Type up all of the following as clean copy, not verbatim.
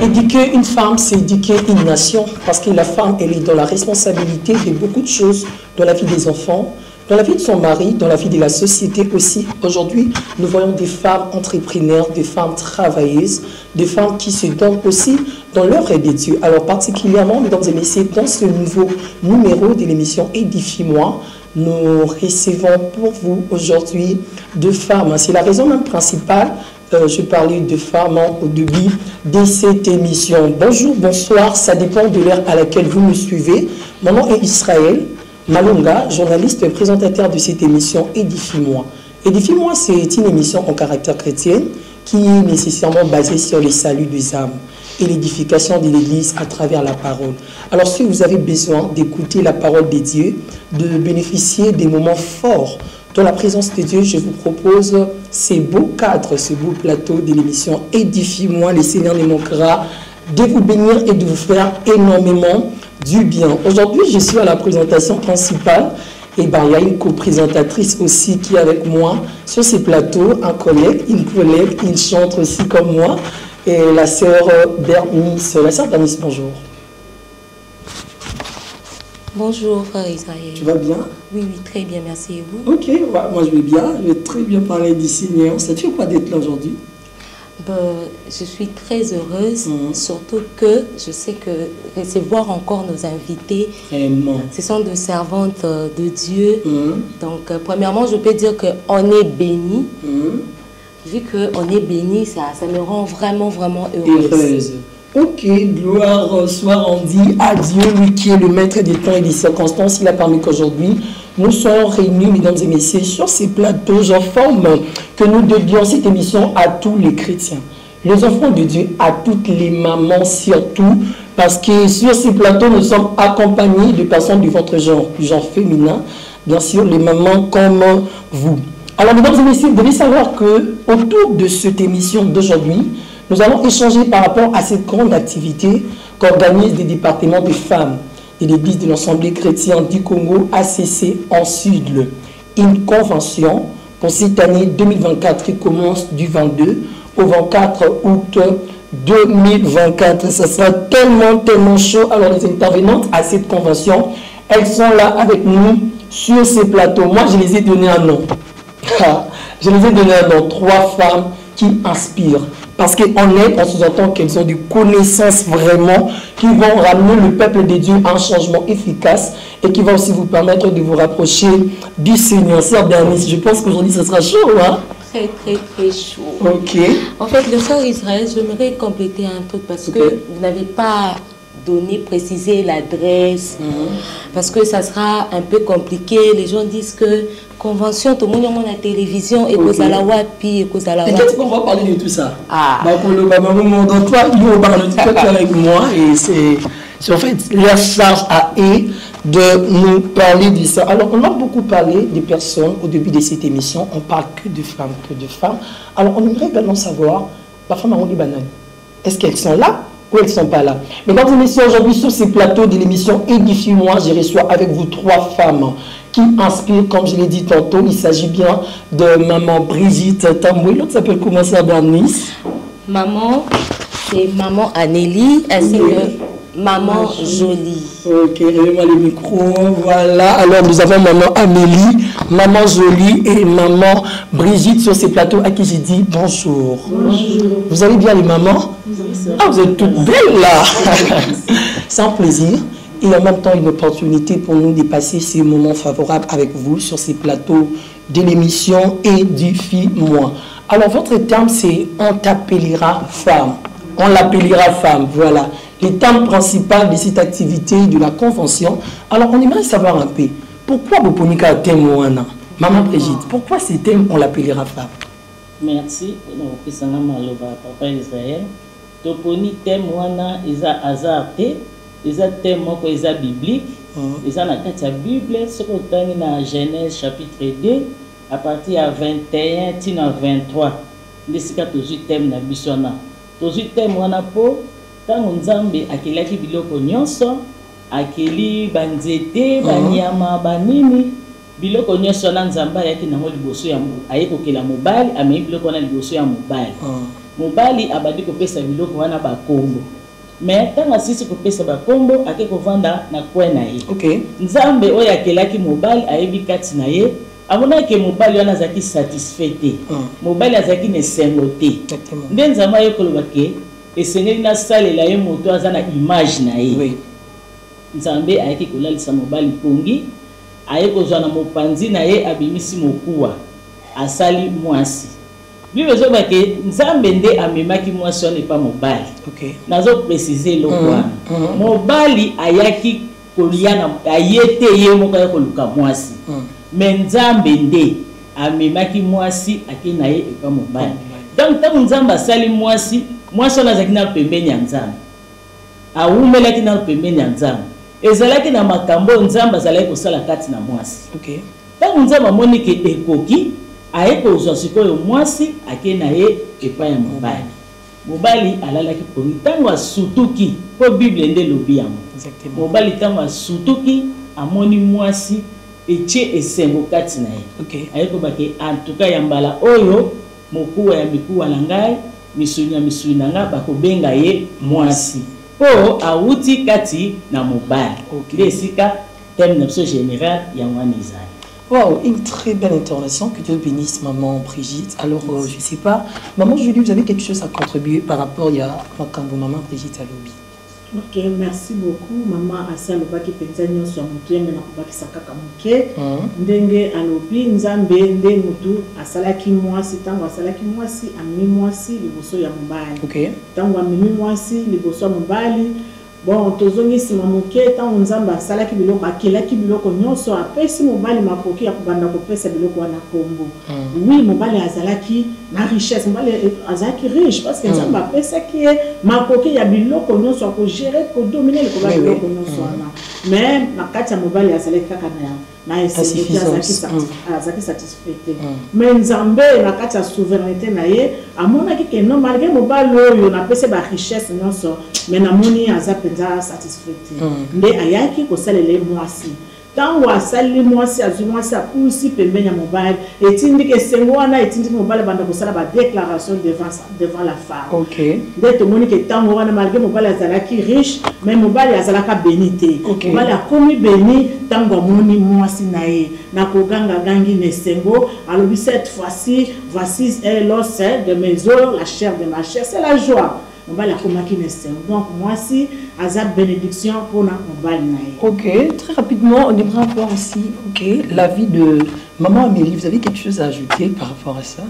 Éduquer une femme, c'est éduquer une nation, parce que la femme, elle est dans la responsabilité de beaucoup de choses dans la vie des enfants, dans la vie de son mari, dans la vie de la société aussi. Aujourd'hui, nous voyons des femmes entrepreneurs, des femmes travailleuses, des femmes qui se donnent aussi dans l'œuvre de Dieu. Alors particulièrement, mesdames et messieurs, dans ce nouveau numéro de l'émission Édifie-moi, nous recevons pour vous aujourd'hui deux femmes. C'est la raison même principale. Je parlais de femmes au début de cette émission. Bonjour, bonsoir, ça dépend de l'heure à laquelle vous me suivez. Mon nom est Israël Malunga, journaliste et présentateur de cette émission Édifie-moi. Édifie-moi, c'est une émission en caractère chrétien qui est nécessairement basée sur le salut des âmes et l'édification de l'Église à travers la parole. Alors si vous avez besoin d'écouter la parole de Dieu, de bénéficier des moments forts dans la présence de Dieu, je vous propose ces beaux cadres, ce beau plateau de l'émission Édifie-moi. Le Seigneur ne manquera de vous bénir et de vous faire énormément du bien. Aujourd'hui, je suis à la présentation principale. Et ben, il y a une co-présentatrice aussi qui est avec moi sur ces plateaux, une collègue, il chante aussi comme moi, et la sœur Bernice. La sœur Bernice, bonjour. Bonjour, frère Israël. Tu vas bien? Oui, oui, très bien, merci. Et vous? Ok, ouais, moi je vais bien. Je vais très bien parler du Seigneur. Ça te fait quoi d'être là aujourd'hui? Je suis très heureuse, surtout que je sais que recevoir encore nos invités, vraiment, ce sont des servantes de Dieu. Donc, premièrement, je peux dire qu'on est béni. Vu qu'on est béni, ça me rend vraiment, vraiment heureuse. Ok, gloire soit rendue à Dieu, lui qui est le maître des temps et des circonstances. Il a permis qu'aujourd'hui, nous sommes réunis, mesdames et messieurs, sur ces plateaux. J'informe que nous dédions cette émission à tous les chrétiens, les enfants de Dieu, à toutes les mamans surtout, parce que sur ces plateaux, nous sommes accompagnés de personnes de votre genre, du genre féminin, bien sûr, les mamans comme vous. Alors, mesdames et messieurs, vous devez savoir que autour de cette émission d'aujourd'hui, nous allons échanger par rapport à cette grande activité qu'organisent des départements de femmes de l'Église de l'Assemblée chrétienne du Congo, ACC en Sud. Une convention pour cette année 2024 qui commence du 22 au 24 août 2024. Ça sera tellement chaud. Alors les intervenantes à cette convention, elles sont là avec nous sur ces plateaux. Moi, je les ai donné un nom. Je les ai donné un nom. 3 femmes qui inspirent. Parce qu'en elles, on sous-entend qu'elles ont des connaissances vraiment qui vont ramener le peuple de Dieu à un changement efficace et qui va aussi vous permettre de vous rapprocher du Seigneur. Sœur Bernice, je pense qu'aujourd'hui, ce sera chaud, hein? Très chaud. Ok. En fait, le frère Israël, j'aimerais compléter un truc parce que vous n'avez pas donné, précisé l'adresse, parce que ça sera un peu compliqué. Les gens disent que convention, tout le monde a la télévision, et que ça la wapi, et que ça la wapi. T'inquiète pas, on va parler de tout ça. Ah. Donc toi, tu es avec moi, et c'est en fait leur charge à eux de nous parler de ça. Alors, on a beaucoup parlé des personnes au début de cette émission, on parle que de femmes, Alors, on aimerait également savoir, la femme a rendu banane. Est-ce qu'elles sont là ou elles ne sont pas là? Mesdames et messieurs, aujourd'hui sur ces plateaux de l'émission Édifie-moi, je reçois avec vous 3 femmes qui inspirent, comme je l'ai dit tantôt. Il s'agit bien de maman Brigitte Tamboué. L'autre s'appelle comment ça, Bernice? Maman, c'est maman Anélie, ainsi que maman Jolie. Ok, réveillez-moi le micro. Voilà. Alors, nous avons maman Amélie, maman Jolie et maman Brigitte sur ces plateaux à qui j'ai dit bonjour. Bonjour. Vous allez bien, les mamans? Ah, vous êtes toutes belles là. C'est un plaisir et en même temps une opportunité pour nous de passer ces moments favorables avec vous sur ces plateaux de l'émission Édifie-moi. Alors, votre terme, c'est on t'appellera femme. On l'appellera femme, voilà. Les thèmes principaux de cette activité de la convention. Alors, on aimerait savoir un peu, pourquoi vous prenez un thème ou un an? Maman Brigitte, pourquoi ces thèmes, on l'appellera femme? Merci. Papa Israël. Toponi thème wana isa azarte, isa thème moko isa biblique, isa na kati ya Bible, soko tangi na Genèse chapitre 2 à partir à 21 tina 23. Ndesika tozui thème na bisona. Tozui thème wana po tango Nzambe akelaki biloko nyonso, akeli banzete, banyama, banini, biloko nyonso na Nzambe ayaki nango liboso ya ayekokela mobali, amei biloko na liboso ya mobali. mobali abandi kopesa biloko wana bakombo mais ntango asisi kopesa bakombo ake kovanda na coin na ye. Nzambe oyo akelaki mobali ayebi kati na ye amonaki mobali wana azalaki satisfait te mobali azalaki na esengo te nde Nzambe aye koloba ke esengeli nasalela ye moto aza na image na ye. Nzambe ayaki kolalisa mobali pongi aye kozwa na mopanzi na ye abimisi mokuwa asali mwasi. Bible ezoba ke Nzambe nde amemaki mwasi wana epa mobali. Nazo préciser lokwana. Mobali ayaki koliana ayete ye moko ya koluka mwasi. Mais Nzambe nde amemaki mwasi ake na ye epa mobali. Donc tango Nzambe asali mwasi, mwasi wana azalaki na pembeni ya Nzambe. Awumelaki na pembeni ya Nzambe. Ezalaki na makambo Nzambe azalaki kosala kati na mwasi. Tango Nzambe amoni ke ekoki aye kozwa sikoyo mwasi ake na ye epa ya mobali. Mobali alalaki pongi tango asutuki po Bible nde lobi yango. Mobali tango asutuki amoni mwasi etie esengo kati na ye. Aye ko bake en tout cas ya mbala oyo mokuwa ya mikuwa na ngai misuni na nga bakobenga ye mwasi. Po awuti kati na mobali. Nde esika thème na biso général ya mwana Isaïe. Wow, une très belle intervention. Que Dieu bénisse maman Brigitte. Alors, je ne sais pas, maman Julie, vous avez quelque chose à contribuer par rapport à Makambo, maman Brigitte Alobi? Ok, merci beaucoup. Maman Asa Lobaki Penzanyo sur Moutou, mais Nakubaki Sakaka Mouké. Ndenge Alobi, Nzambe, Nde Moutou, Asalaki Mwasi, Tango Asalaki Mwasi, Amimi Mwasi, Liboso ya Mubali. Tango Amimi Mwasi, Liboso ya Mubali. Bon, tozongi sima moke tango Nzambe asalaki biloko akelaki biloko nyonso apesi mobali makoki ya kobanda kopesa biloko wana kombo. Oui, mobali azalaki na richesse, mobali azalaki riche parce que Nzambe apesaki makoki ya biloko nyonso ko gérer ko dominer ko ba biloko nyonso wana. Mais na kati ya mobali azalaki kaka na esengo azalaki satisfait. Mais Nzambe na kati ya souveraineté na ye amonaki ke non malgré mobali oyo na pesa ba richesse nyonso mais namoni azapenza satisfait. Nde ayaki kosalele mwasi. Tango asali mwasi azwi mwasi akusi pembeni ya mobali etindi ke sengo wana etindi mobali banda kosala ba déclaration devant la femme. Nde tomoni ke tango wana malgré mobali azalaki riche mais mobali azalaka béni te. Mobali akomi béni tango amoni mwasi na ye na koganga gangi ne sengo alobi cette fois-ci voici l'os de mes os la chair de ma chair, c'est la joie. Mobali akomaki ne sengo. Donc moi si aza bénédiction pour na mobali na ye. Ok, très rapidement on aimerait voir aussi la vie de maman Amélie. Vous avez quelque chose à ajouter par rapport à ça?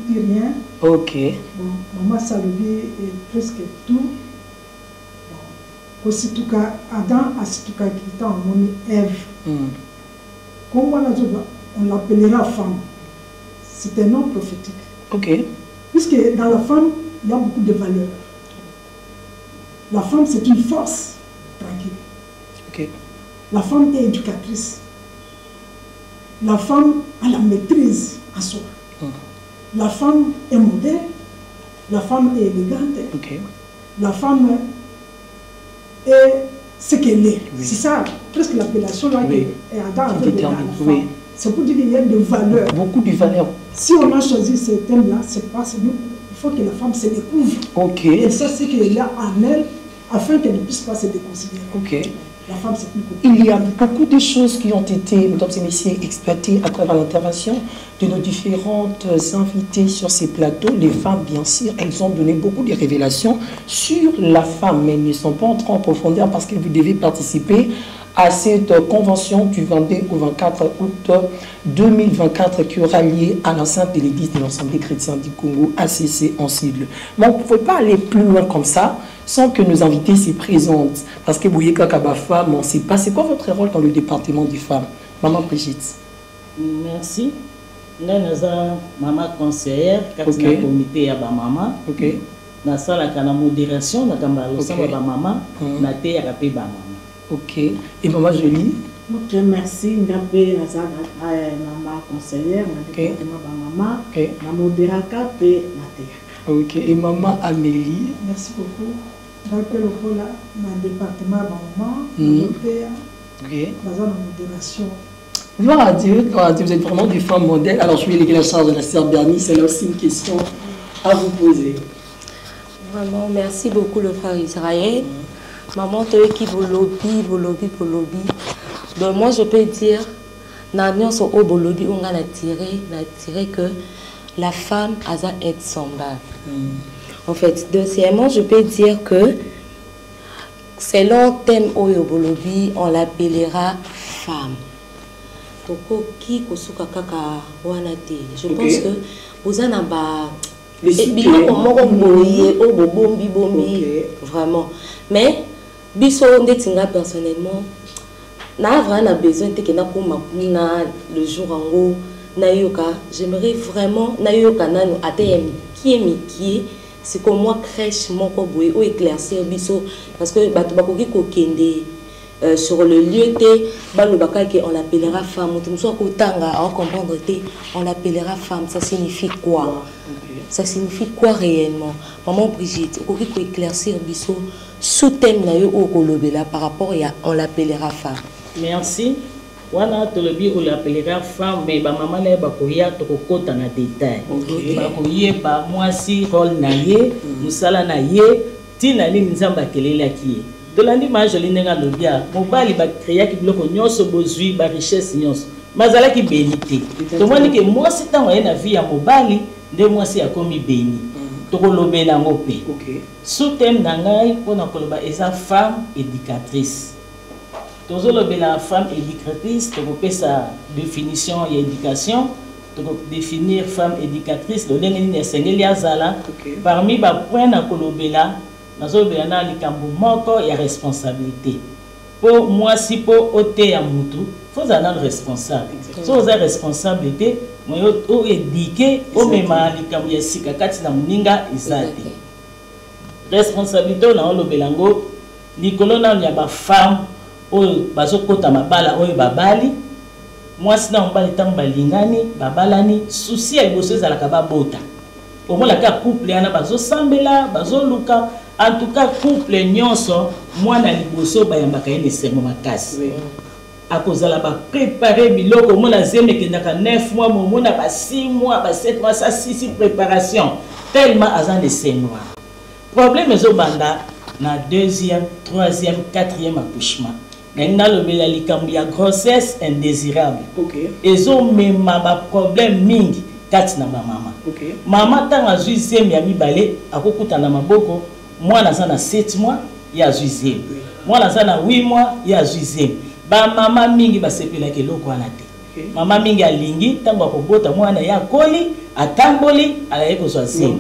Rien. Ok. Bon, maman Salobi est presque tout. Bon, aussi tout cas Adam asituka qui en moni Ève. Comme on l'appellera femme. C'est un nom prophétique. Ok. Puisque dans la femme il y a beaucoup de valeurs. La femme, c'est une force tranquille. La femme est éducatrice. La femme a la maîtrise à soi. La femme est modèle. La femme est élégante. La femme est ce qu'elle est. C'est ça, presque l'appellation là que Adam a fait de la femme. C'est pour dire qu'il y a des valeurs. Beaucoup de valeurs. Si on a choisi ce thème-là, c'est parce que il faut que la femme se découvre. Et ça, c'est qu'elle a en elle, afin qu'elle ne puisse pas se déconsidérer. La femme, c'est plus compliqué. Il y a beaucoup de choses qui ont été, mesdames et messieurs, exploitées à travers l'intervention de nos différentes invités sur ces plateaux. Les femmes, bien sûr, elles ont donné beaucoup de révélations sur la femme, mais elles ne sont pas entrées en profondeur parce que vous devez participer à cette convention du 22 au 24 août 2024 qui aura lieu à l'enceinte de l'église de l'Assemblée chrétienne du Congo, ACC en sigle. Mais on ne pouvait pas aller plus loin comme ça sans que nos invités s'y présentent. Parce que vous voyez, Kakaba femme, on ne sait pas. C'est quoi votre rôle dans le département des femmes? Maman Brigitte. Merci. Nous sommes maman conseillère, quand on a comité à ma maman. Dans la modération, nous avons ma maman, nous avons thérapie ma maman. Ok. Et maman Jolie? Ok, merci. Ngabé, maman conseillère, maman, la modéraka, et la ok. Et maman Amélie? Merci beaucoup. Donc, le rôle dans le département de maman, dans la modération. Gloire à Dieu, vous êtes vraiment des femmes modèles. Alors, je vais léguer la charge de la sœur Bernice. Elle a aussi une question à vous poser. Vraiment, merci beaucoup le frère Israël. Maman, tu es qui bolobi. Donc moi, je peux dire, n'avions au bolobi, on a attiré que la femme a être semblable. En fait, deuxièmement, je peux dire que selon thème Oyo Bolobi, on l'appellera femme. Je pense que vous en avez vraiment. Mais, personnellement, n'a besoin de le jour en haut. J'aimerais vraiment c'est comme moi crèche mon coboy ou éclaircir biso parce que batubakoki kokende sur le lieu on l'appellera femme tout soit kotanga à comprendre on l'appellera femme. Ça signifie quoi? Ça signifie quoi réellement? Maman Brigitte koki ko éclaircir biso sous thème na yo okolobela par rapport à on l'appellera femme. Merci. Wana tolobi on l'appellera femme mais ba maman na ba koya to kokota na détail. Ba koye ba mwasi rôle na ye, musala na ye, tina ni nzamba kelela ki. Tolandi ma joli nenga lobia, mobali ba créer ki biloko nyonso bozui ba richesse nyonso. Mazala ki bénité. To moni ke mwasi tango ye na vie ya mobali, nde mwasi akomi béni. To kolobela ngope. Sous thème na ngai pona koloba eza femme éducatrice. Toujours la femme éducatrice, tu peux sa définition et éducation, tu peux définir femme éducatrice, parmi les points de Kolobela, il y a responsabilité. Pour moi, si pour ôter un moutou, il faut être responsable. Si vous êtes responsabilité, vous êtes éduqué, vous êtes responsabilité, il y a femme. Oyo bazokota mabala oyo babali mwasi na mobali tango balingani babalani souci ya liboso ezalaka babota omonaka couple yana bazosambela bazoluka en tout cas couple nyonso mwana liboso bayambaka ye nesengo makasi akozala baprépare biloko omona zeme ekendaka 9 mois momona ba 6 mois ba 7 mois ça 6 préparation tellement aza nesengo problème ezobanda na 2e 3e 4e accouchement. Il y a grossesse indésirable. Ils ont même un problème mingi kati na maman. Maman tanga zuizem ya mibale akokuta na maboko mwana za na 7 mois ya zuizem. Mwana za na 8 mois ya zuizem. Ba mama mingi basepela ke loko wana te. Mama mingi alingi tango akobota mwana ya koli atamboli alaye ko zwazem.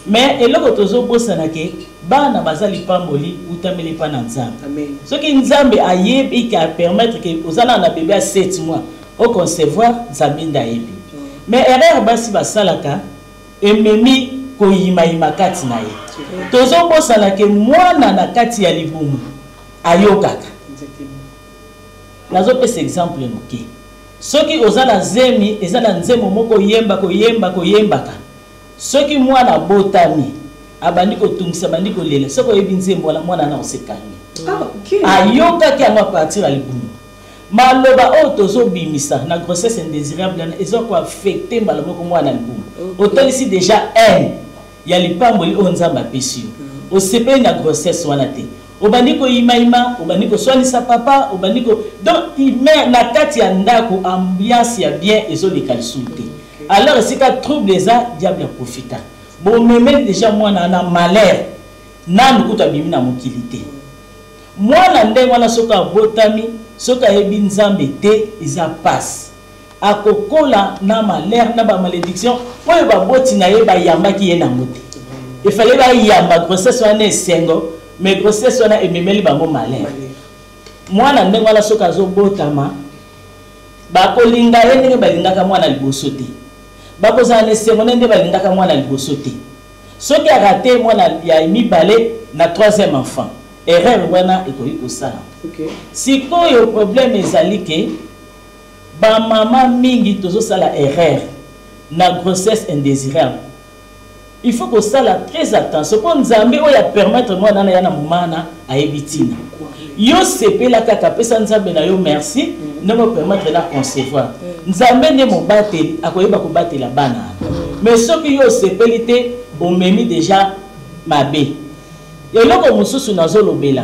Mais eloko tozo bosa na ke bana bazali pamboli utameli pa na nzambe. Amen. Ce qui nzambe ayebi ki a permettre que ozala na bébé à 7 mois au concevoir nzambe ndayebi. Mais erreur basi basalaka ememi ko yima kati na ye. Tozo bosa na ke mwana na kati ya libumu ayokaka. Nazo pesa exemple moke. Soki ozala zemi ezala nzemo moko yembaka. Soki mwana botami abandi ko tungisa bandi ko lela soko yebi nzembo la mwana na osekani ayoka ki anga partir à libumu maloba o tozo bimisa na grossesse indésirable na ezo ko affecter mbala moko mwana libumu autant ici déjà ya lipamboli o nzamba pesio o sepe na grossesse wana te obandi ko imaima obandi ko soinisa papa obandi ko donc il na kati ya ndako ambiance ya bien ezo likalisulte. Alors, si tu troubles les gens, diable profita. Bon, même déjà, moi, na malheur, na nukuta bimi na mokilité. Moi, na ndenge wana soka botami, soka yebi nzambe te, isa passe. Akokola na malheur, na ba malédiction, oyo ba boti na ye ba yamba ki ye na mote. Il fallait ba yamba grossesse wana esengo, mais grossesse wana ememeli ba mo malheur. Moi, na ndenge wana soka zo botama, ba kolinga ye ndenge balingaka mwana liboso te. Bakozana nesengo nde balingaka mwana liboso te. Soki a raté mwana ya mibale na 3e enfant. Erreur wana ekoki kosala. Sikoyo problème ezali ke ba mama mingi tozo sala erreur na grossesse indésirable. Il faut que ça la très attention pour nzambe oya permettre mwana na yana mumana ayebitina. Yo sepela kaka pesa nzambe na yo merci ne me permettre de concevoir. Nzambe ne mo bateli akoyeba ko batela bana. Mais ce qui yo sepelité on memi déjà mabe eloko mosusu nazolobela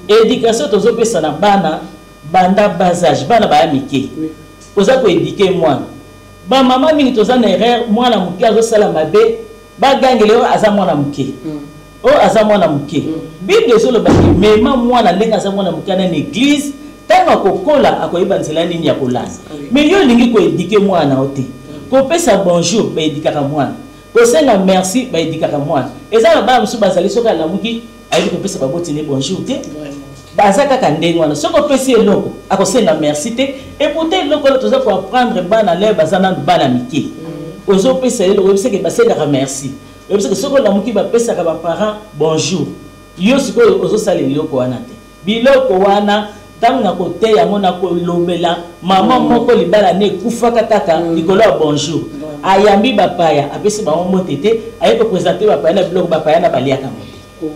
éducation tozopesa na bana banda basage bana baya mike oza koéduke mwana bamama mingi toza na erreur mwana moke azosala mabe bagangele oyo aza mwana moke oyo aza mwana moke bible ezolobaki mema mwana ndenge aza mwana moke na église ntango akokola akoyeba nzela nini ya kolanda mais yo olingi koéduke mwana o te kopesa bonjour baédikaka mwana kosenga merci baédikaka mwana eza na bana mosusu bazali soki alamuki ayebi kopesa babotine bonjour te baza kaka ndenge wana soki opesi eloko akosenga merci te et pourtant eloko oyo toza koapprendre bana lere baza nanu bana mike ozopesa eloko oyebiseke basengaka merci oyebiseke soki olamuki bapesaka baparent bonjour yo sikoyo ozosala eloko wana te biloko wana ntango na kote yango na kolobela mama moko libala ne ekufaka kaka likolo ya bonjour ayambi bapaya apesi bango mote te aye kopresente bapaya na biloko bapaya na baliaka mote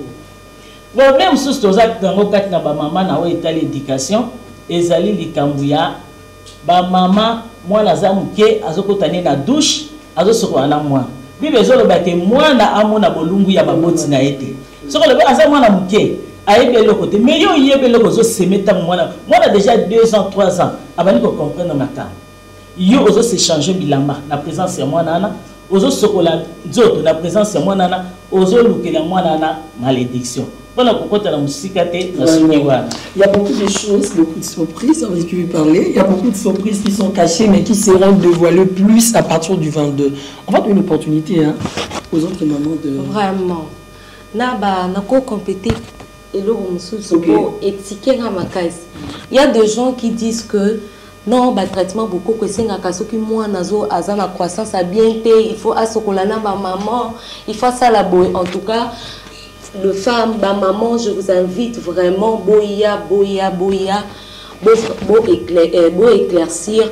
problème mosusu toza yango kati na bamama na oyo etali éducation ezali likambo ya bamama mwana aza moke azokotani na douche azosokola na mwana bible ezolobake mwana amona bolungu ya baboti na ye te soki olobi aza mwana moke ayebi eloko te mais yo oyebi eloko ozoseme ntango mwana déjà 2 ans 3 ans abandi kocomprendre makambo yo ozosechange bilamba na présence ya mwana wana ozosokola nzoto na présence ya mwana wana ozolukela mwana wana malédiction. Il y a beaucoup de choses, beaucoup de surprises, on va parler. Il y a beaucoup de surprises qui sont cachées, mais qui seront dévoilées plus à partir du 22. On va donner une opportunité hein, aux autres mamans de... Vraiment. Il y a des gens qui disent que non, bah, traitement beaucoup que c'est un cas qui moi nazo azana croissance a bien été, il faut asokolana ma maman, il faut ça la boy. En tout cas, le femme, ma maman, je vous invite vraiment boya, beau éclaircir,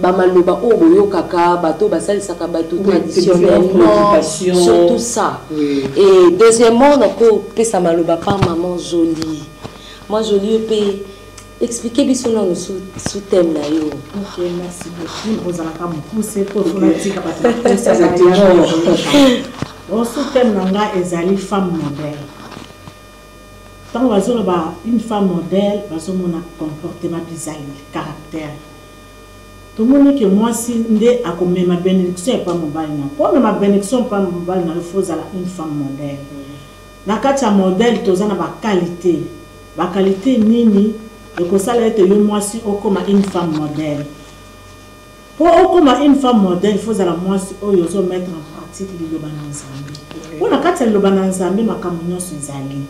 maloba o boyo kaka bato basali saka bato traditionnellement surtout ça. Oui. Et deuxièmement, on peut ça maloba pas maman jolie. Moi jolie peut expliquer biso na sous thème na yo. OK, merci beaucoup. Vous allez pas me pousser pour fanatique parce que ça on sous thème nanga ezali femme modèle. Tant wazo ba une femme modèle, bazo mona comportement bizarre, caractère. Tout le monde que moi si ndé a comme ma bénédiction pas mobile na. Pour ma bénédiction pas mobile na, il faut ala une femme modèle. Na katia modèle tozana ba qualité. Ba qualité nini et que ça être yo moi si o comme une femme modèle. Pour o comme une femme modèle, il faut ala moi si o yozo mettre en pratique le bananzambi. Pour na katia le bananzambi makamunyo suzali.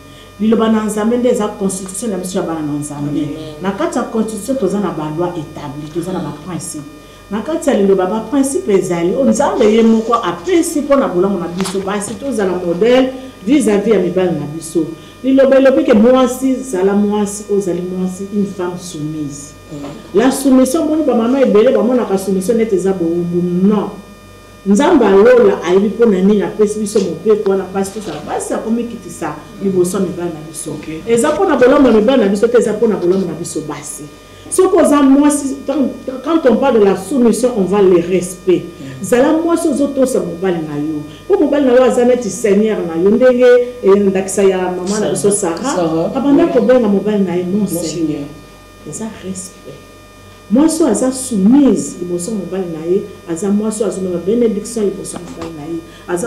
Liloba na nzambe ndeza constitution na biso ya bana na nzambe na kati ya constitution toza na ba loi établie toza na ba principe na kati ya liloba ba principe ezali o nzambe ye moko a principe na bolango na biso basi toza na modèle vis-à-vis ya mibali na biso liloba elobi ke mwasi zala mwasi ozali mwasi une femme soumise la soumission boni ba mama ebele ba mona ka soumission nete za boumbu non nzamba lola ayibi pona nini apesi biso mopepo na pasteur ça basi akomi kitisa liboso mibali na biso eza pona bolombo mibali na biso te eza pona bolombo na biso basi sokoza mwasi quand on parle de la soumission on va le respect zala mwasi ozotosa mobali na yo po mobali na yo azaneti seigneur na yo ndenge ndakisa ya mama na biso Sarah abanda ko benga mobali na ye mon seigneur eza respect. Moi, je suis soumise, je suis mobile naïe, aza moi je suis ma bénédiction, je suis mobile naïe,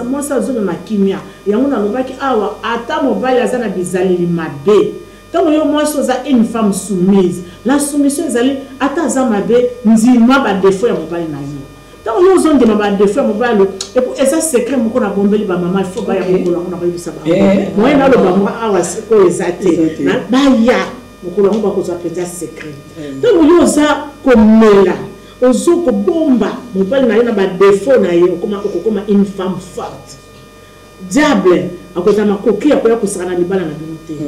moi je suis ma kimia. Et on a le bac awa, ata mobile azana bizali mabe. Tant que moi je suis une femme soumise, la soumission ezali ata aza mabe, nzima ba défaut ya mobile naïe. Tant que nous on demande ba défaut mobile, et pour ça secret mon qu'on a bombeli ba maman, il faut ba ya mokolo on a ba yibisa ba. Moi na le ba moi awa siko ezate, na ba ya mokolo on ba ko za penza secret. Donc yo za komela ozo ko bomba mobali na ye na ba défaut na ye okoma une femme forte diable akoza makoki akoya kusana libala na binote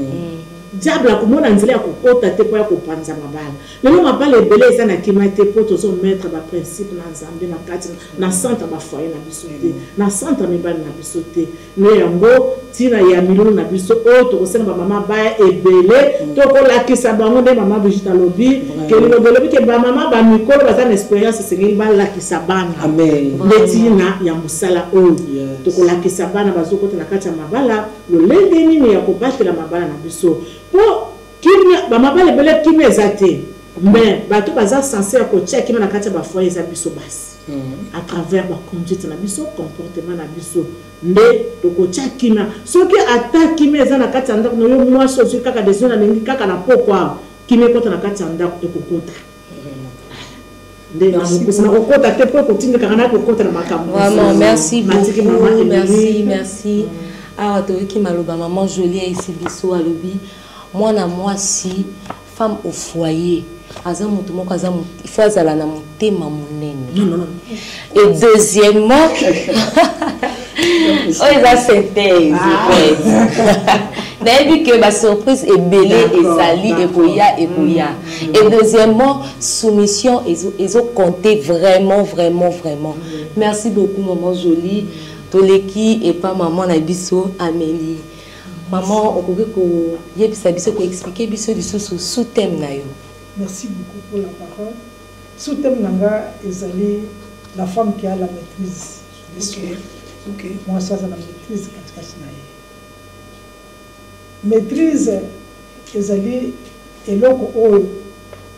diable akomona nzela ya kokota te po ya kopanza mabala lelo mabala ebele eza na kimate po tozo mettre ba principe na nzambe na kati na centre ba foyer na biso te na centre mibali na biso te ne yango tina ya milulu na biso o to kosala ba mama ba ebele to ko la kisa bango de mama Brigitte alobi ke le lobi ke ba mama ba mikolo ba za experience sengeli ba la kisa bana amen tina ya musala o to ko la kisa bana bazoko te na kati ya mabala lo lende nini ya ko batela mabala na biso po kimia ba mabala ebele kimia ezate mais bato baza censé ko check kimia na kati ya ba foyer za biso basi à travers la conduite na biso comportement na biso nde toko chakina soki ata kimi eza na kati ya ndako no yo mwasi osi kaka desio na lengi kaka na pokwa kimi ekota na kati ya ndako ekokota nde na mokuse na kokota te po kotinga kaka na kokota na makambo. Vraiment merci beaucoup, merci awa toyoki maloba maman Jolie ici biso alobi mwana mwasi femme au foyer aza mutu moko aza il faut azala na motema monene. Non. Et deuxièmement oh ils a synthèse d'ailleurs que ma surprise est belée et sali et boya et deuxièmement soumission ils ont compté vraiment merci beaucoup maman Jolie Toleki et pas maman Nabiso Amélie maman okoki ko yebisa biso ko expliquer biso lisusu sous thème na yo. Merci beaucoup pour la parole. Sous thème nanga ezali la femme qui a la maîtrise de soi. Moi ça la maîtrise katikati na ye. Maîtrise ezali eloko oyo.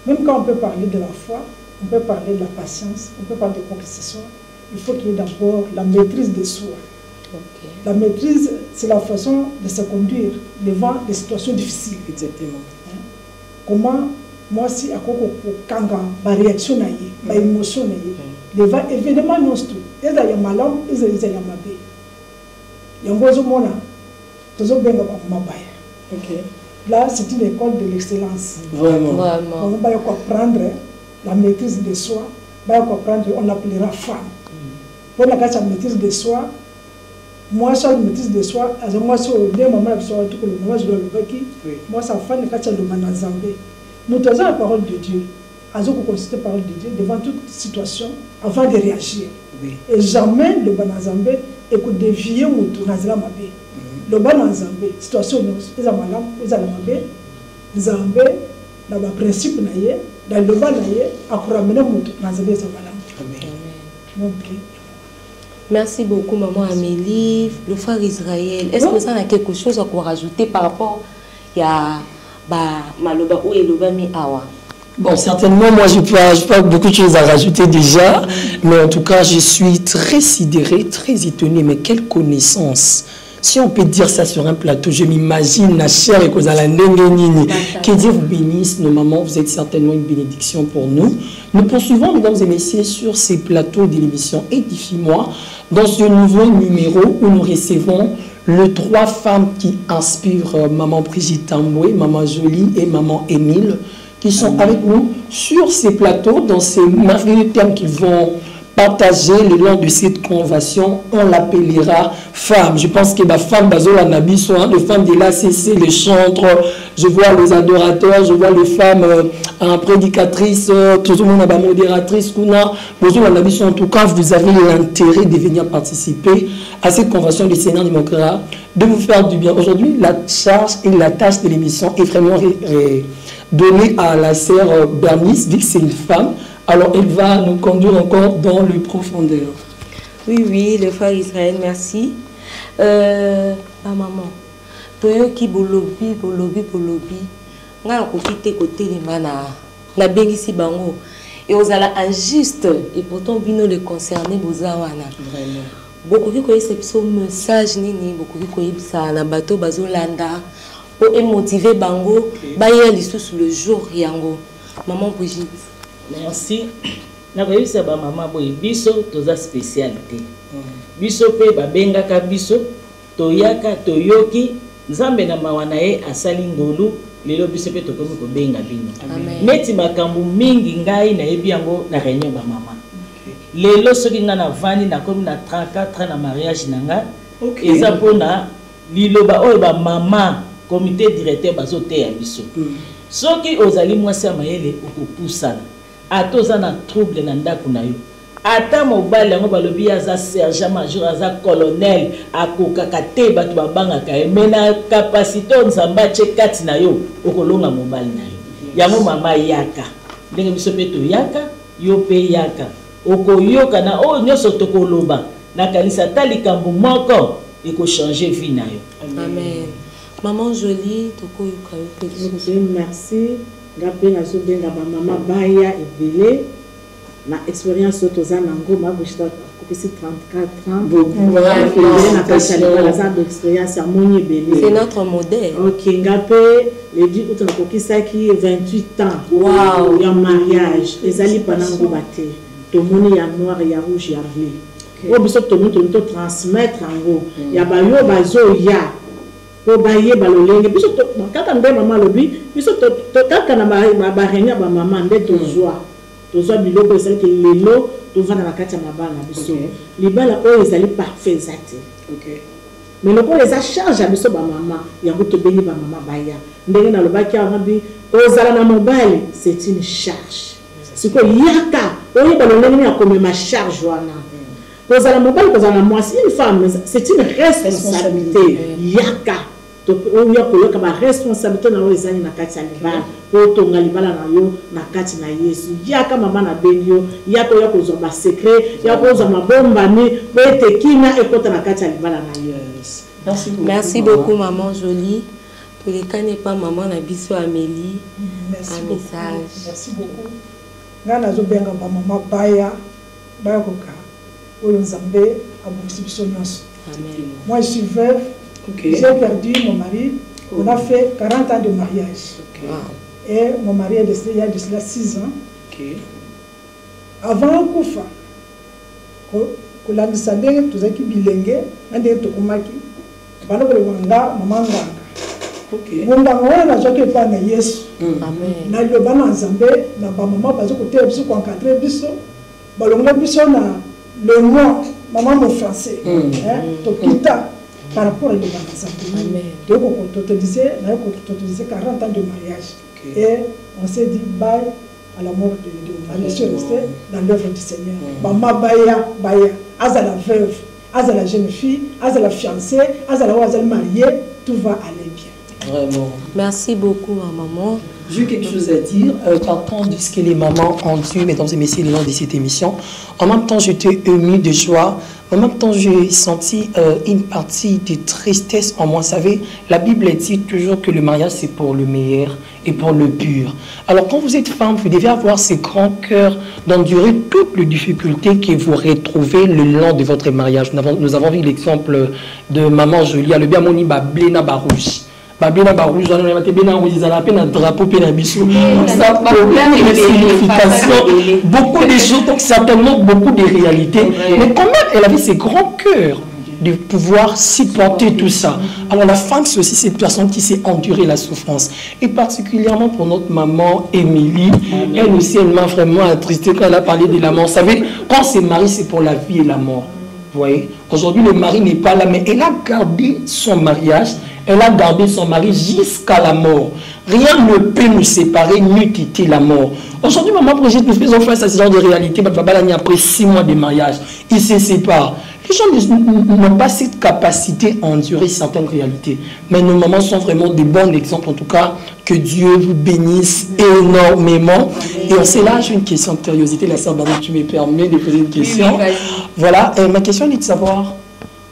Même quand on peut parler de la foi, on peut parler de la patience, on peut parler de quoi que ce soit. Il faut qu'il y ait d'abord la maîtrise de soi. La maîtrise, c'est la façon de se conduire devant des situations difficiles. Exactement. Comment moi si à quoi kanga ma réaction na ye, ma émotion na ye, devant événement non tout. Il y a malam, il y a mabe. Il y a un beau mona, toujours bien mabaya. Ok. Là, c'est une école de l'excellence. Vraiment. On va apprendre la maîtrise de soi. On va apprendre, on l'appellera femme. Pour la maîtrise de soi. Moi, ça, maîtrise de soi, moi, ça, bien maman, moi, je dois le voir qui, moi, ça fait une carte de manazambé. Nous avons la parole de Dieu, nous avons consulté la parole de Dieu devant toute situation avant de réagir. Et jamais le manazambé et que dévier ou tourner la mabé. Le manazambé, situation, ils ont malam, ils ont mabé, zambé, dans le principe naïe, dans le bas naïe, à quoi ramener mon nazambé, ils ont malam. Amen. Merci beaucoup, maman Amélie. Le frère Israël, est-ce que vous avez quelque chose à rajouter par rapport à Maloba ou Eloba Mi Awa? Bon, certainement, moi, je n'ai pas beaucoup de choses à rajouter déjà, mais en tout cas, je suis très sidérée, très étonnée. Mais quelle connaissance! Si on peut dire ça sur un plateau, je m'imagine la chair et cause à la nini. Que Dieu vous bénisse, nos mamans, vous êtes certainement une bénédiction pour nous. Nous poursuivons, mesdames et messieurs, sur ces plateaux de l'émission Édifie-moi, dans ce nouveau numéro où nous recevons les 3 femmes qui inspirent maman Brigitte Tamboué, maman Jolie et maman Émile, qui sont avec nous sur ces plateaux, dans ces merveilleux thèmes qu'ils vont partager le long de cette convention. On l'appellera femme. Je pense que ma femme Bazola Nabi soit les femmes de l'ACC, les chantres, je vois les adorateurs, je vois les femmes prédicatrices, tout le monde a modératrice, Bazola Nabi en tout cas, vous avez l'intérêt de venir participer à cette convention du Sénat démocrate, de vous faire du bien. Aujourd'hui, la charge et la tâche de l'émission est vraiment donnée à la sœur Bernice, vu que c'est une femme. Alors, elle va nous conduire encore dans le profondeur. Oui, le frère Israël, merci. Maman, toyoki bolobi. Nga kokite côté les mana. Na bengisi bango. Et aux ala injuste. Et pourtant, bino le concerné bozawana. Vraiment. Beaucoup qui connaissent ce message nini, beaucoup qui connaissent ça na bateau bazolanda. Pour motiver bango, baya lisusu le jour yango. Maman Brigitte. Merci. Nakoyebisa ba mama boy biso toza spécialité. Biso pe babengaka biso toyaka toyoki nzambe na mawana ye asali ngolu lelo biso pe tokomi ko benga bino. Neti makambu mingi ngai na yebi yango na réunion ba mama. Lelo soki nga na vani na komi na 34 ans na mariage nanga. Eza pona liloba oyo ba mama comité directeur bazote ya biso. Soki ozali mwasi ya mayele okopusana. Atoza na trouble na ndako na yo. ata mobali yango balobi aza sergent major aza colonel akokaka te bato babangaka ye me na kapasité oyo nzambe atie kati na yo okolonga mobali na yo yango mama yaka ndenge biso mpe toyaka yo mpe yaka okoyoka na oyo nyonso tokoloba na kanisa ata likambo moko ekochange vie na yo. Amen. Maman Jolie tokoyoka yo mpe. Merci nga mpe nazobenga bamama baya ebele na expérience oyo toza nango mabushita kopesi 34 ans na kati ya libala aza d'expérience amoni ebele. C'est notre modèle. Ok nga mpe ledi uto nakokisaki 28 ans wow ya mariage ezali panango bate tomoni ya noir ya rouge ya bleu oyo biso tomoni to transmettre yango ya bayo bazoya po bayeba lolenge biso kaka nde mama lobi biso kaka na baréunion ya bamama nde tozwa biloko ezalaki lelo tovanda na kati ya mabala na biso libala oyo ezali parfait eza te mais lokola eza charge ya biso bamama yango tobengi bamama baya ndenge nalobaki avabi ozala na mobali c'est une charge sikoyo yaka oyeba lolenge ya komema charge wana kozala mobali kozala na mwasi une femme c'est une responsabilité yaka oyo koyoka ba responsabilité na oyo ezali na kati ya libala po tonga libala na yo na kati na Yesu yaka mama na bengi yo yaka oyo kozwa ba secret yaka kozwa mabombami po ete kina ekota na kati ya libala na yo. Merci beaucoup maman Jolie. Pour les cas n'est pas maman na biso Amélie. Merci un beaucoup. message. Merci beaucoup. Ngana zo benga ba mama baya koka oyo nzambe abukisi biso nyonso. Amen. Moi je suis veuve. J'ai perdu mon mari. On a fait 40 ans de mariage. Et mon mari est décédé il y a de cela 6 ans. Avant Koufa, kolangisa ndenge tozaki bilenge na ndenge tokomaki bana kolewanga mama nganga nganga wana nazwaki epai na Yesu naloba na nzambe na bamama baza koteya biso koencadre biso balongola biso na le mois mama mo français tokita par rapport à l'Évangile. Donc, on te disait 40 ans de mariage. Et on s'est dit bye à la mort de Dieu. Je suis resté dans l'œuvre du Seigneur. Maman baya, à la veuve, à la jeune fille, à la fiancée, à la mariée, tout va aller bien. Vraiment. Merci beaucoup, ma maman. J'ai quelque chose à dire. Partant de ce que les mamans ont dû, mesdames et messieurs, le long de cette émission, en même temps, j'étais émue de joie. En même temps, j'ai senti une partie de tristesse en moi. Vous savez, la Bible dit toujours que le mariage, c'est pour le meilleur et pour le pur. Alors, quand vous êtes femme, vous devez avoir ce grand cœur d'endurer toutes les difficultés que vous retrouvez le long de votre mariage. Nous avons vu l'exemple de maman Jolie. Le bien moni ba blena ba rouge. Babina barouge on a été bien enregistré à la peine un drapeau pénal bisou. Ça problème de signification, beaucoup de choses, donc certainement beaucoup de réalités. Mais quand même, elle avait ce grand cœur de pouvoir supporter tout ça. Alors la femme, c'est aussi cette personne qui sait endurer la souffrance. Et particulièrement pour notre maman Émilie, elle aussi, elle m'a vraiment attristée quand elle a parlé de la mort. Vous savez, quand c'est mari, c'est pour la vie et la mort. Vous voyez, aujourd'hui le mari n'est pas là, mais elle a gardé son mariage. Elle a gardé son mari jusqu'à la mort. Rien ne peut nous séparer, ni quitter la mort. Aujourd'hui, maman Brigitte, nous faisons face à ce genre de réalité. Après 6 mois de mariage, ils se séparent. Les gens n'ont pas cette capacité à endurer certaines réalités. Mais nos mamans sont vraiment des bons exemples. En tout cas, que Dieu vous bénisse énormément. Et on sait là, j'ai une question de curiosité. La sœur Marie, tu me permets de poser une question. Voilà, ma question est de savoir,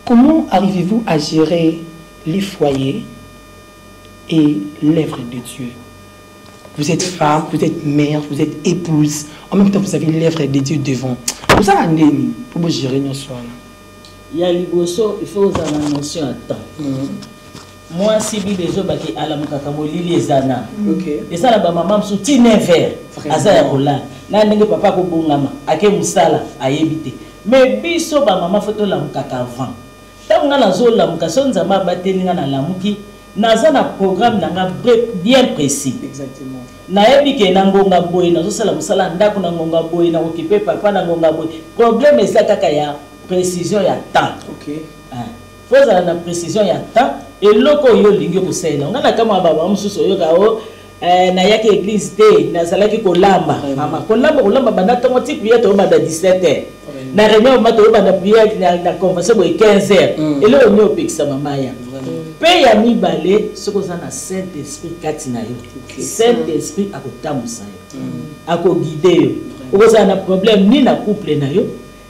comment arrivez-vous à gérer les foyers et l'œuvre de Dieu? Vous êtes femme, vous êtes mère, vous êtes épouse. En même temps, vous avez l'œuvre de Dieu devant. Vous avez un ennemi pour vous gérer nos soins. Il y a liboso, il faut avoir la notion à temps. Moi, si je suis à la Moukakamoli, les Ana. Et ça, la maman me soutient un verre. Asa ya kola. Na ndenge papa ko bongama, ake musala ayebite. Mais biso ba maman photo la mukaka avant. Tant nga nazo la mukaso nzama bateli nga na lamuki, naza na programme nanga bien précis. Exactement. Nayebi ke na ngonga boy nazo sala musala ndako na ngonga boy na okipe papa na ngonga boy. Problème est ça kaka ya précision ya temps. OK. Faut avoir la précision ya temps et loko yo lingi ko sela. Nga na kama baba mususu yo ka o na yaki église te na salaki ko lamba. Mama ko lamba banda tongo tipi ya to banda 17h. na réunion mato ba na prière na convention boy 15h et là on est au pekisa mama ya pe ya mibale soko za na Saint Esprit kati na yo Saint Esprit akotamusa yo akoguide yo okoza na problème ni na couple na yo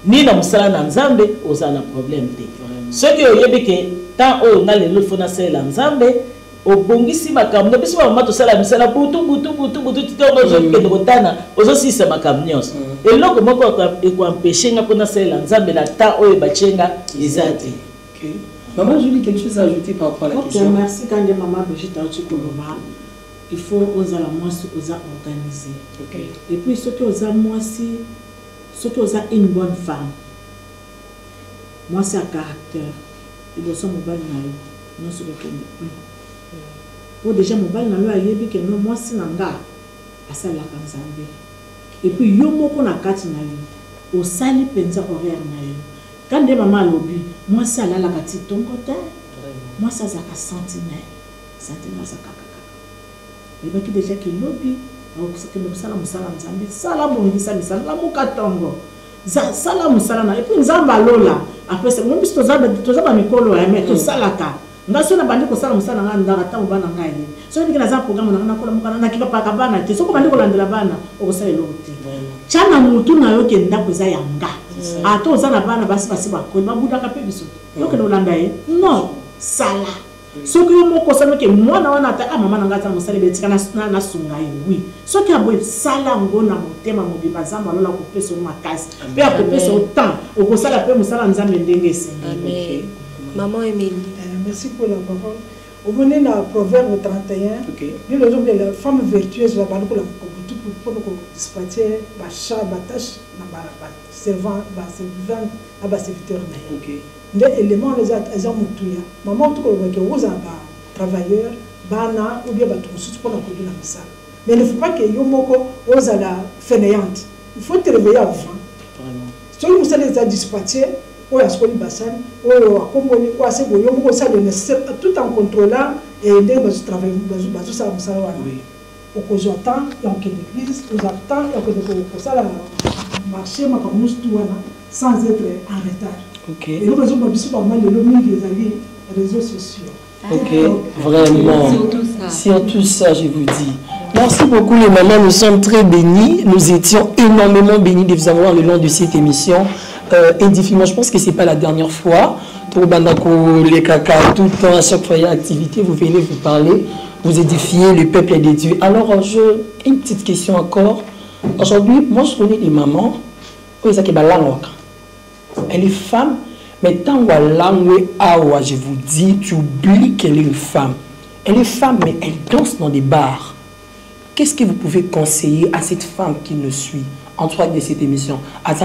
ni na musala na nzambe oza na problème te soki oyebi ke tant oyo nga lelo fona sala nzambe obongisi makambo biso ba mato sala misala butu tito zo kende kotana ozo sisa makambo nyonso eloko moko ko empêcher nga pona sala nzambe na tant oyo bachenga ezati. Maman Julie, quelque chose à ajouter par rapport à la question? Merci quand maman Brigitte Aouchikoloma. Il faut oser la moissi, oser organiser. Et puis surtout oser moissi, surtout oser une bonne femme. Moi c'est un caractère. Il doit être mobile non sur le Kenya. Pour déjà mobile na yo ayebi que non moi si nanga asala kanzambe. Et puis yo moko na kati na yo. Au sali penza horaire na yo. Quand des mamans lobby, moi ça là la kati ton côté. Moi ça za ka sentinelle. Sentinelle ça kaka. Et bien qui déjà qui lobby, au que nous sala musala nzambe, sala bongisa misala la mukatongo. Sala musala na et puis nzamba lola. Après c'est mon biso tozaba mikolo ya mais to salaka. Ngaso na bandi ko sala musala nga ndaka ta ubana ngai. So ndika na za programme na kola mukana na kika paka bana te so ko bandi ko landela bana o ko sala lote. Chana mutu na yo ke ndako za yanga. Ato ozana bana basi bakoli babudaka pe biso. Donc no landa ye. Non, sala. Soki yo moko sala ke mwana wana ata mama na ngata musala betika na sunga ye. Oui. Soki abo sala ngona motema mobimba zamba lola ko peso makasi. Pe a ko peso temps o ko sala pe musala nzambe ndenge sengi. Amen. Maman Émilie. Merci pour la parole. Au moment dans Proverbe 31, nous le jour la femme vertueuse la balou pour nous dispatcher ba chat ba tâche na ba servant ba serviteur na. Des éléments les gens mutuya. Maman tout ko que vous ba travailleur bana ou bien ba tout surtout pour la coudre la misa. Mais il ne faut pas que yo moko ozala fainéante. Il faut te réveiller avant. Vraiment. Si vous allez les dispatcher ou à ce qu'on bassin ou à comboni ou à ce que yo moko ça le nécessaire tout en contrôlant et dès que vous travaillez bazo ça musala wana. Au cause attend il y a que l'église aux attend il y a que pour ça la marché ma comme tout wana sans être en retard. Et nous raison babiso pas mal de l'homme les réseaux sociaux. Vraiment. Surtout ça, je vous dis. Merci beaucoup les mamans, nous sommes très bénis. Nous étions énormément bénis de vous avoir le long de cette émission. Édifiement, je pense que ce n'est pas la dernière fois. Pour Bandako, les caca, tout le temps, à chaque fois il y a activité, vous venez vous parler, vous édifiez le peuple des dieux. Alors, une petite question encore. Aujourd'hui, moi je connais des mamans, elle est femme, mais tant que je vous dis, tu oublies qu'elle est une femme. Elle est femme, mais elle danse dans des bars. Qu'est-ce que vous pouvez conseiller à cette femme qui nous suit en trois de cette émission? Est-ce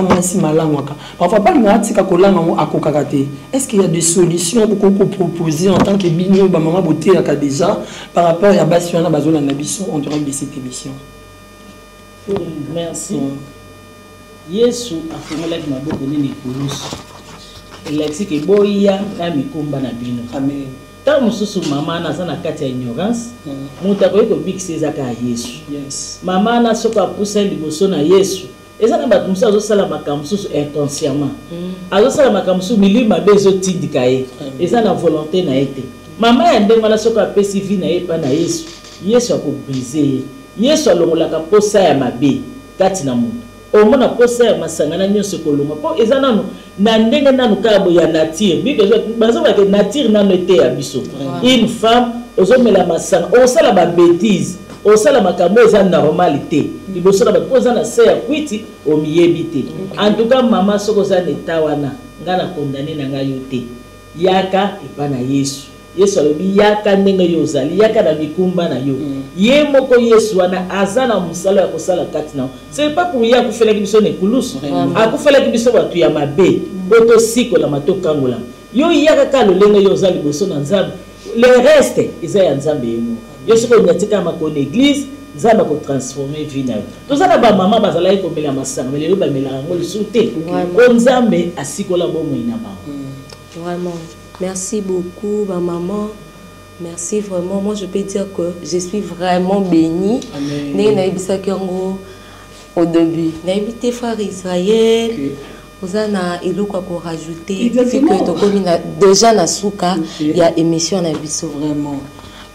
qu'il y a des solutions pour qu'on proposer en tant que bino maman beauté déjà par rapport à Bassiana Bazola Nabiso en direct de cette émission? Merci. Yesu afungolaki maboko nini kulusu. Elakisi ke boya na mikomba na bino. Amen. Ta mususu mama na sana kati ya ignorance. Muta ko bikisi ezaka Yesu. Yes. Mama na soka pusa liboso na Yesu. Eza na batu musa zo sala makambo susu inconsciemment. Azo sala makambo su milima bezo tindika ye. Eza na volonté na ete. Mama ya ndenga na soka pesi vi na ye pa na Yesu. Yesu ako briser. Yesu alongolaka posa ya mabe kati na mutu. Omona posa ya masangana nyonso kolonga po eza nanu na ndenge nanu kabo ya nature bibezo bazo ba ke nature nanu ete ya biso. Une femme ozomela masanga osala ba bêtise osala makambo eza normalité liboso na bakoza na se ya kwiti omiyebite. En tout cas mama soko za neta wana ngana condamner na nga yote yaka epana Yesu. Yesu alobi yaka ndenge yo ozali yaka na mikumba na yo. Ye moko Yesu wana azana musala ya kosala kati na. C'est pas pour ya kufela kibiso ne kulusu. Akufela kibiso batu ya mabe. Boto siko la matokangola. Yo yaka ka lolenge yo ozali boso na nzambe. Le reste eza ya nzambe yemo. Yesu ko nyatika makone église nzambe ko transformer vie na yo. Tozana ba mama bazala ko mela masanga melelo ba mela ngol sute. Ko nzambe asikola bomo ina ba. Vraiment. Merci beaucoup, ma maman. Merci vraiment. Moi, je peux dire que je suis vraiment bénie. Amen. Au début, j'ai invité frère Israël. Vous avez rajouté que déjà na souka il y a émission na biso vraiment.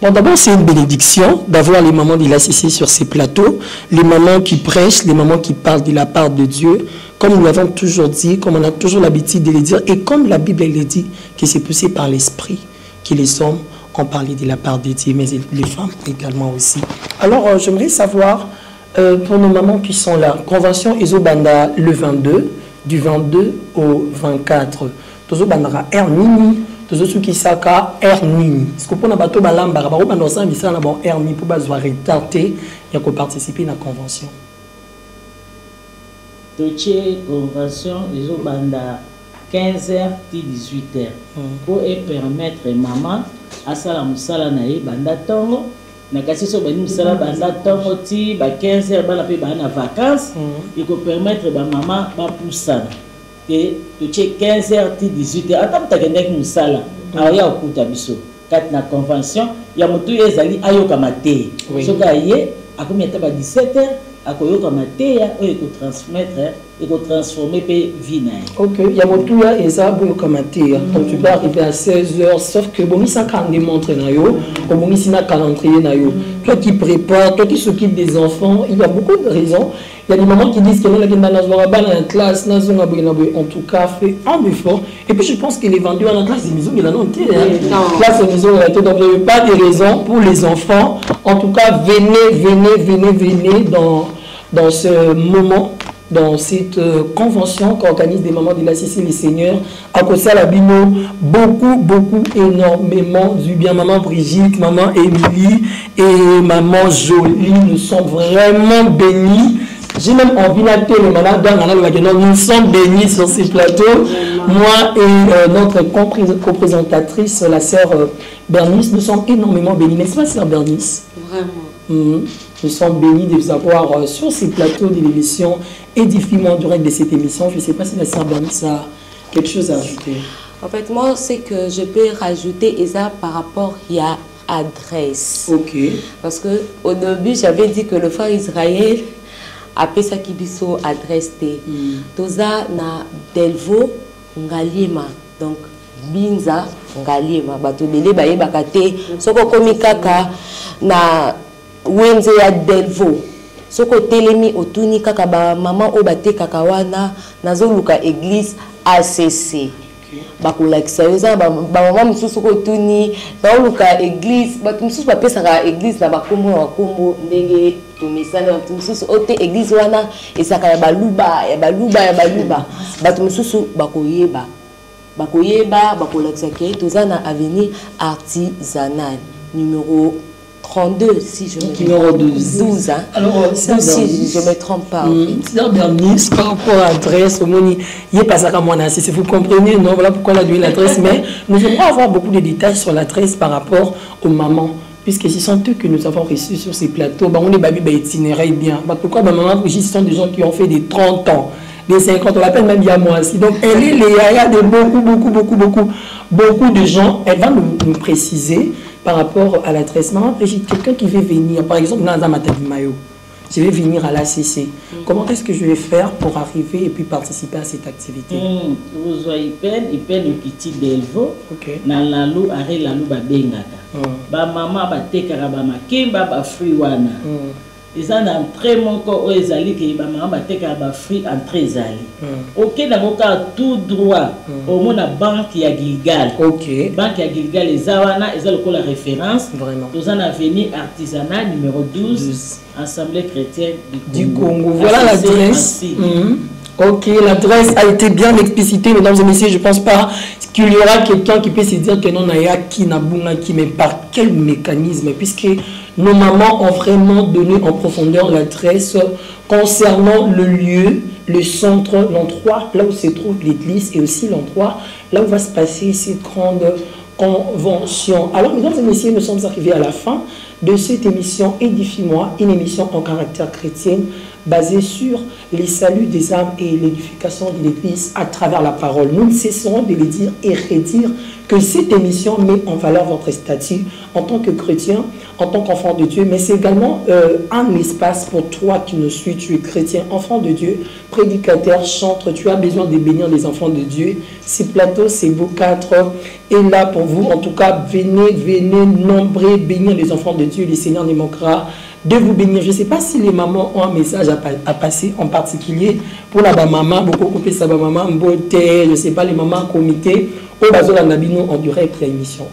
Bon, d'abord, c'est une bénédiction d'avoir les mamans de l'ACC sur ces plateaux, les mamans qui prêchent, les mamans qui parlent de la part de Dieu, comme nous l'avons toujours dit, comme on a toujours l'habitude de le dire, et comme la Bible le dit, que c'est poussé par l'esprit que les hommes ont parlé de la part de Dieu, mais les femmes également aussi. Alors, j'aimerais savoir, pour nos mamans qui sont là, Convention Ezobanda le 22, du 22 au 24, Tozobanda Ernini, Tozo qui saka Ernini. Est-ce que pour na bateau balamba, baro bando ça misa na bon Ernini pour bazoa retardé, il y a qu'on participer à la convention. Toché convention Ezobanda 15h puis 18h pour permettre maman à sala musala na ye banda tongo na kasi so bani musala banda tongo ti ba 15h bana pe bana vacances il peut permettre ba maman ba poussana et toché 15h puis 18h atam takendeki musala aya okuta biso kat na convention ya mutu ezali ayoka mate soka ye akomi ata ba 17h akoyoka mateya oyo transmettre et transformer pe vie na. OK, ya motuya eza boyoka mateya. Donc tu vas arriver à 16h sauf que bon ça quand démontre na yo, bon si na calendrier na yo. Toi qui prépare, toi qui s'occupe des enfants, il y a beaucoup de raisons. Il y a des mamans qui disent que non la dans classe na zonga en tout cas fait un effort et puis je pense qu'il est vendu en classe des maisons il a non classe des maisons donc il n'y a pas de raison pour les enfants. En tout cas, venez dans ce moment, dans cette convention qu'organise des mamans de l'ACC les Seigneurs, à cause de la bino, beaucoup, énormément du bien. Maman Brigitte, maman Émilie et maman Jolie, nous sommes vraiment bénis. J'ai même envie de nous sommes bénis sur ces plateaux. Moi et notre co-présentatrice, la sœur Bernice, nous sommes énormément bénis. N'est-ce pas, sœur Bernice? Vraiment. Nous sommes bénis de vous avoir sur ces plateaux de l'émission Édifie-moi en direct de cette émission. Je ne sais pas si la sœur Bernice a quelque chose à ajouter. En fait, moi, c'est que je peux rajouter ça par rapport à adresse. OK. Parce qu'au début, j'avais dit que le frère Israël appelé ça qui biso adresse té. Toza na Delvo Ngaliema. Donc Binza Ngaliema. Bato bele baye bakate. Soko komi kaka na wenze ya Delvo. Soko telemi otuni kaka ba maman o bate kaka wana nazoluka église ACC. Bakolakisa yoza ba maman misusu ko tuni nazoluka église bato misusu bapesaka église na bakombo ndenge tomisana misusu ote église wana esaka ya baluba bato misusu bakoyeba bakolakisa ke toza na avenue artisanale numéro 32 si je me trompe. 12 hein. Alors si je me trompe pas. Sœur Bernice, par rapport à l'adresse, il est pas ça comme moi si vous comprenez, non, voilà pourquoi on a donné l'adresse, mais nous aimerions avoir beaucoup de détails sur l'adresse par rapport aux mamans. Puisque ce sont eux que nous avons reçus sur ces plateaux, on est babi itinéraire bien. Pourquoi ma maman Brigitte, ce sont des gens qui ont fait des 30 ans, des 50, on l'appelle même bien moi aussi. Donc elle est les yaya de beaucoup de gens. Elle va nous préciser par rapport à l'adresse. Maman Brigitte, quelqu'un qui veut venir, par exemple, Naza Matadimayo, je vais venir à l'ACC. Comment est-ce que je vais faire pour arriver et puis participer à cette activité? Vous voyez, il peine le petit Delvo, dans la lou, arrête la lou, bengata. Ba maman, ba tekara, ba makimba, ba friwana. Ils ont un très bon corps, ils allaient que ba maman, ba tekara, ba fri, en très zali. Ok, dans mon cas, tout droit, au moins la banque ya Gilgal. Ok. Banque ya Gilgal, les awana, ils ont la référence. Vraiment. Nous en avenue artisanat numéro 12. Assemblée chrétienne du Congo. Voilà l'adresse. Ok, l'adresse a été bien explicitée, mesdames et messieurs. Je ne pense pas qu'il y aura quelqu'un qui peut se dire que non, qui n'a qui, mais par quel mécanisme? Puisque nos mamans ont vraiment donné en profondeur l'adresse concernant le lieu, le centre, l'endroit là où se trouve l'église et aussi l'endroit là où va se passer cette grande convention. Alors, mesdames et messieurs, nous sommes arrivés à la fin de cette émission Édifie-moi, une émission en caractère chrétien basé sur les saluts des âmes et l'édification de l'Église à travers la parole. Nous ne cesserons de les dire et redire que cette émission met en valeur votre statut en tant que chrétien, en tant qu'enfant de Dieu, mais c'est également un espace pour toi qui nous suis, tu es chrétien, enfant de Dieu, prédicateur, chantre, tu as besoin de bénir les enfants de Dieu. Ces plateaux, ces beaux cadres est là pour vous. En tout cas, venez nombreux bénir les enfants de Dieu. Le Seigneur ne manquera de vous bénir. Je ne sais pas si les mamans ont un message à passer, en particulier pour la maman, beaucoup coupé sa maman, beauté, je ne sais pas, les mamans comité, au bazo la nabino en direct, il y a émission.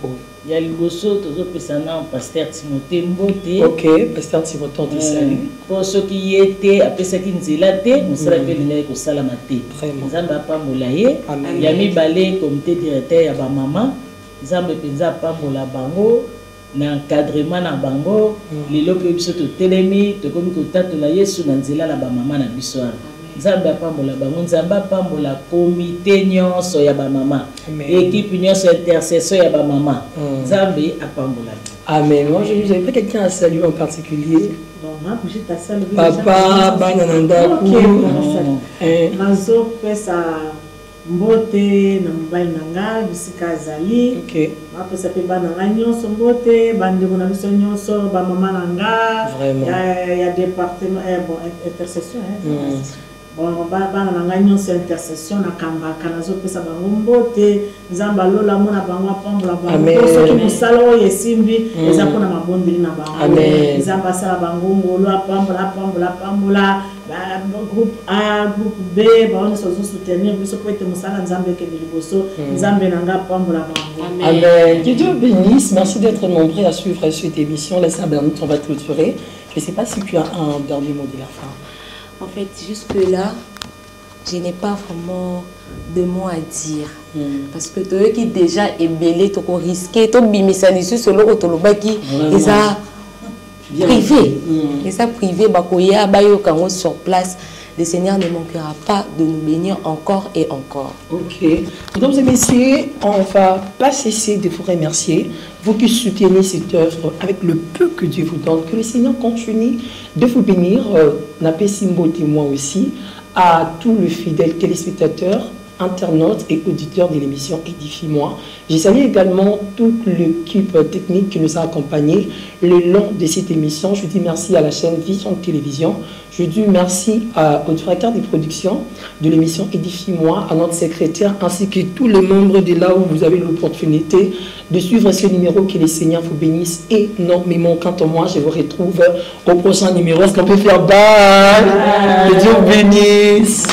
Il y a le bosso, toujours pesana, pasteur Timothée Mbote. Ok, pasteur Timothée, on te salue. Pour ceux qui étaient, après ça qui nous élaient, nous savons que nous avons salamate. Vraiment. Nous avons pas moulaye. Il y a mis balai, comité directeur, il y a ma maman. Nous avons pas moula bango. L'encadrement na bango lelo pe biso to telemi to komi ko tatola Yesu na nzela la ba mama na biso nzambe apambola bango nzambe apambola comité nyonso ya ba mama équipe nyonso intercession ya ba mama nzambe apambola. Amen. Moi je vous avais pas quelqu'un à saluer en particulier. Papa banananda nazo pesa mbote na mobali nanga bisika azali apesa pe bana nga nyonso mbote bandeko na biso nyonso ba mama nanga ya département bon intercession bon bana nanga nyonso intercession na kambaka nazo pesa bango mbote nzamba lola mona bango apambola bango soki mosala oyo esimbi eza mpona mabondeli na bango nzamba asala bango ngolo apambola groupe A, groupe B, on se soutenir, nous sommes prêts à Nzambe que Nzambe nanga pambola bango. Amen. Que Dieu bénisse. Merci d'être nombreux à suivre cette émission. Laisse Bernard, on va clôturer. Je ne sais pas si tu as un dernier mot de la fin. En fait, jusque là, je n'ai pas vraiment de mots à dire. Parce que toi qui déjà est belé, tu as risqué, tu as bimisa dessus solo otolobaki, et ça privé. Et ça privé, bakoya bayo kango sur place. Le Seigneur ne manquera pas de nous bénir encore et encore. Ok. Mesdames et messieurs, on ne va pas cesser de vous remercier. Vous qui soutenez cette œuvre avec le peu que Dieu vous donne. Que le Seigneur continue de vous bénir. Napé Simbo témoin aussi à tous les fidèles téléspectateurs, internautes et auditeurs de l'émission Édifie-moi. Je salue également toute l'équipe technique qui nous a accompagnés le long de cette émission. Je dis merci à la chaîne Vision Télévision. Je dis merci au directeur des productions de l'émission Édifie-moi, à notre secrétaire, ainsi que tous les membres de là où vous avez l'opportunité de suivre ce numéro. Que les Seigneurs vous bénissent énormément. Quant à moi, je vous retrouve au prochain numéro. Est-ce qu'on peut faire bye? Que Dieu vous bénisse.